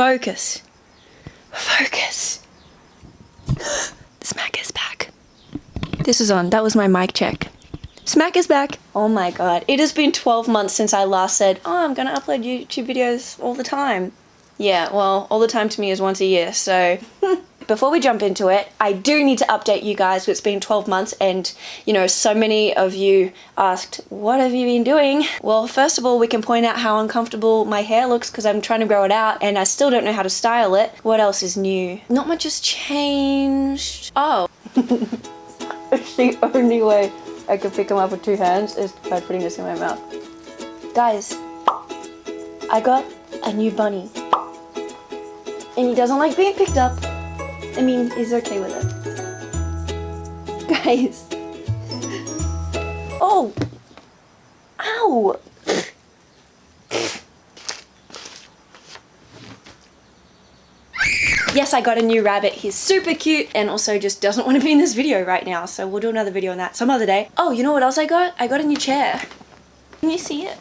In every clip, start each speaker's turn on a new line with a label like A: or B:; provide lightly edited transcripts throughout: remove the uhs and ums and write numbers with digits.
A: Focus. Focus. Smac is back. This is on. That was my mic check. Smac is back. Oh my god. It has been 12 months since I last said, oh, I'm gonna upload YouTube videos all the time. Yeah, well, all the time to me is once a year, so... Before we jump into it, I do need to update you guys. It's been 12 months and, you know, so many of you asked, what have you been doing? Well, first of all, we can point out how uncomfortable my hair looks because I'm trying to grow it out and I still don't know how to style it. What else is new? Not much has changed. Oh. It's the only way I can pick them up with two hands is by putting this in my mouth. Guys, I got a new bunny. And he doesn't like being picked up. I mean, he's okay with it. Guys. Oh! Ow! Yes, I got a new rabbit. He's super cute and also just doesn't want to be in this video right now. So we'll do another video on that some other day. Oh, you know what else I got? I got a new chair. Can you see it?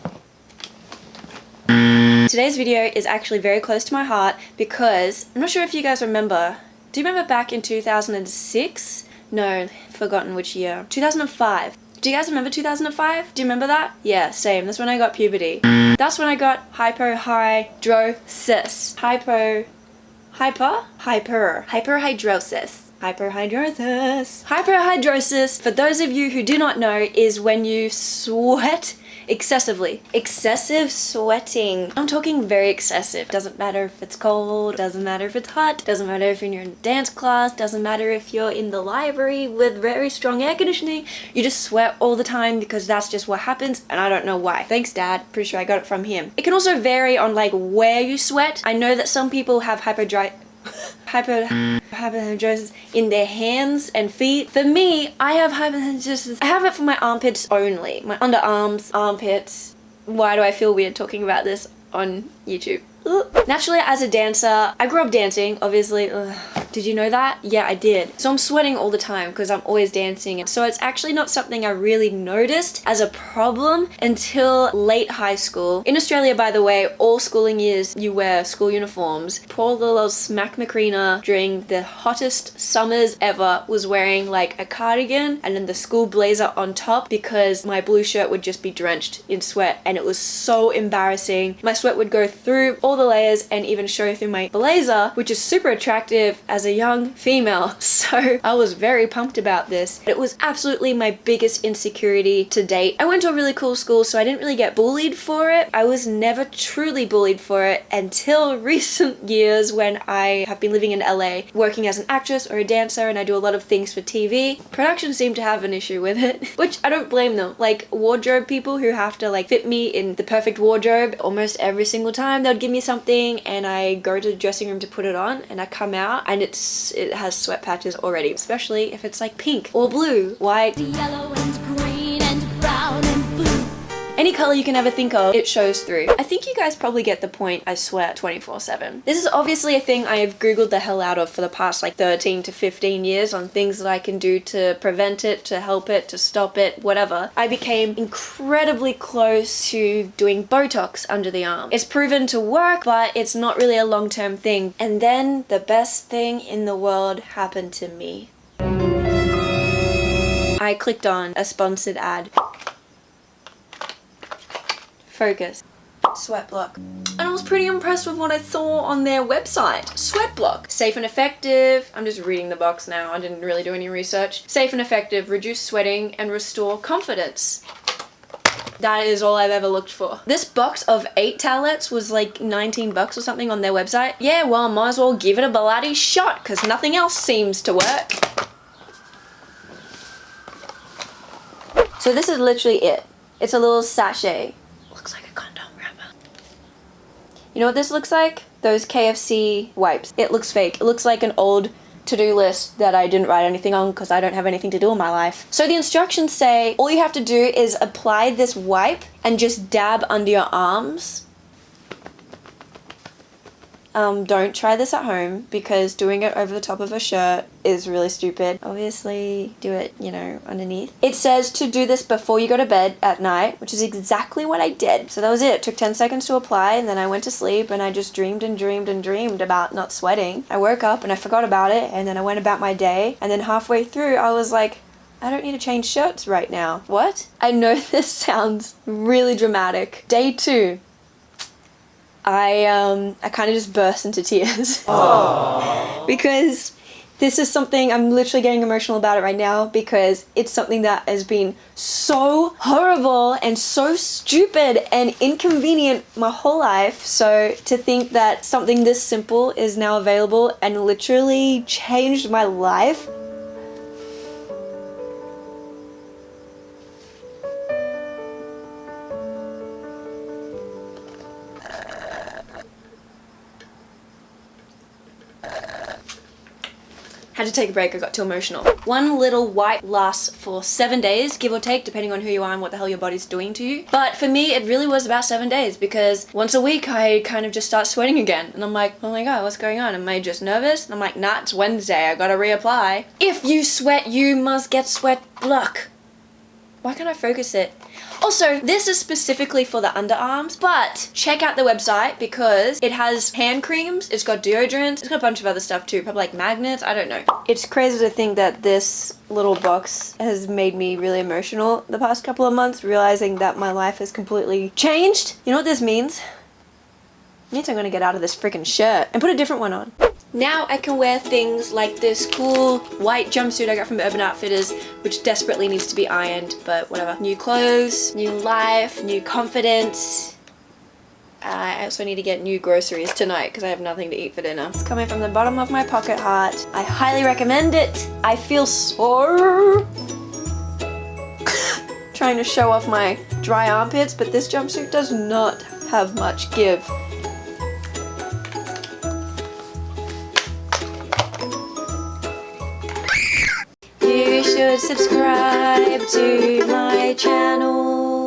A: Today's video is actually very close to my heart because I'm not sure if you guys remember. Do you remember back in 2006? No, forgotten which year. 2005. Do you guys remember 2005? Do you remember that? Yeah, same. That's when I got puberty. That's when I got hyperhidrosis. Hyperhidrosis. Hyperhidrosis, for those of you who do not know, is when you sweat excessively. Excessive sweating. I'm talking very excessive. Doesn't matter if it's cold, doesn't matter if it's hot, doesn't matter if you're in a dance class, doesn't matter if you're in the library with very strong air conditioning. You just sweat all the time because that's just what happens and I don't know why. Thanks, Dad. Pretty sure I got it from him. It can also vary on like where you sweat. I know that some people have hyperhidrosis in their hands and feet. For me, I have hyperhidrosis. I have it for my armpits only. My underarms, armpits. Why do I feel weird talking about this on YouTube? Naturally, as a dancer, I grew up dancing, obviously. Did you know that? Yeah, I did. So I'm sweating all the time because I'm always dancing. So it's actually not something I really noticed as a problem until late high school. In Australia, by the way, all schooling years you wear school uniforms. Poor little Smac McCreanor during the hottest summers ever was wearing like a cardigan and then the school blazer on top because my blue shirt would just be drenched in sweat and it was so embarrassing. My sweat would go through all the layers and even show through my blazer, which is super attractive as a young female. So I was very pumped about this. It was absolutely my biggest insecurity to date. I went to a really cool school, so I didn't really get bullied for it. I was never truly bullied for it until recent years when I have been living in LA, working as an actress or a dancer, and I do a lot of things for TV. Production seemed to have an issue with it, which I don't blame them. Like wardrobe people who have to like fit me in the perfect wardrobe almost every single time. They'd give me something and I go to the dressing room to put it on and I come out and it has sweat patches already, especially if it's like pink or blue, white,
B: yellow and green and brown and blue.
A: Any color you can ever think of, it shows through. I think you guys probably get the point. I sweat 24/7. This is obviously a thing I have Googled the hell out of for the past like 13 to 15 years on things that I can do to prevent it, to help it, to stop it, whatever. I became incredibly close to doing Botox under the arm. It's proven to work, but it's not really a long-term thing. And then the best thing in the world happened to me. I clicked on a sponsored ad. Focus. Sweat block. And I was pretty impressed with what I saw on their website. Sweat block. Safe and effective. I'm just reading the box now. I didn't really do any research. Safe and effective. Reduce sweating and restore confidence. That is all I've ever looked for. This box of 8 towelettes was like 19 bucks or something on their website. Yeah, well, might as well give it a bloody shot because nothing else seems to work. So this is literally it. It's a little sachet. Looks like a condom wrapper. You know what this looks like? Those KFC wipes. It looks fake. It looks like an old to-do list that I didn't write anything on because I don't have anything to do in my life. So the instructions say all you have to do is apply this wipe and just dab under your arms. Don't try this at home because doing it over the top of a shirt is really stupid. Obviously, do it, you know, underneath. It says to do this before you go to bed at night, which is exactly what I did. So that was it. It took 10 seconds to apply, and then I went to sleep, and I just dreamed and dreamed and dreamed about not sweating. I woke up and I forgot about it, and then I went about my day, and then halfway through I was like, I don't need to change shirts right now. What? I know this sounds really dramatic. Day 2. I kind of just burst into tears. Because this is something, I'm literally getting emotional about it right now because it's something that has been so horrible and so stupid and inconvenient my whole life. So to think that something this simple is now available and literally changed my life. Had to take a break, I got too emotional. One little wipe lasts for 7 days, give or take, depending on who you are and what the hell your body's doing to you. But for me, it really was about 7 days because once a week I kind of just start sweating again. And I'm like, oh my god, what's going on? Am I just nervous? And I'm like, nah, it's Wednesday, I gotta reapply. If you sweat, you must get sweat block. Why can't I focus it? Also, this is specifically for the underarms, but check out the website because it has hand creams, it's got deodorants, it's got a bunch of other stuff too, probably like magnets, I don't know. It's crazy to think that this little box has made me really emotional the past couple of months, realizing that my life has completely changed. You know what this means? It means I'm gonna get out of this freaking shirt and put a different one on. Now I can wear things like this cool white jumpsuit I got from Urban Outfitters, which desperately needs to be ironed, but whatever. New clothes, new life, new confidence. I also need to get new groceries tonight because I have nothing to eat for dinner. It's coming from the bottom of my pocket heart. I highly recommend it. I feel so... trying to show off my dry armpits, but this jumpsuit does not have much give. You should subscribe to my channel.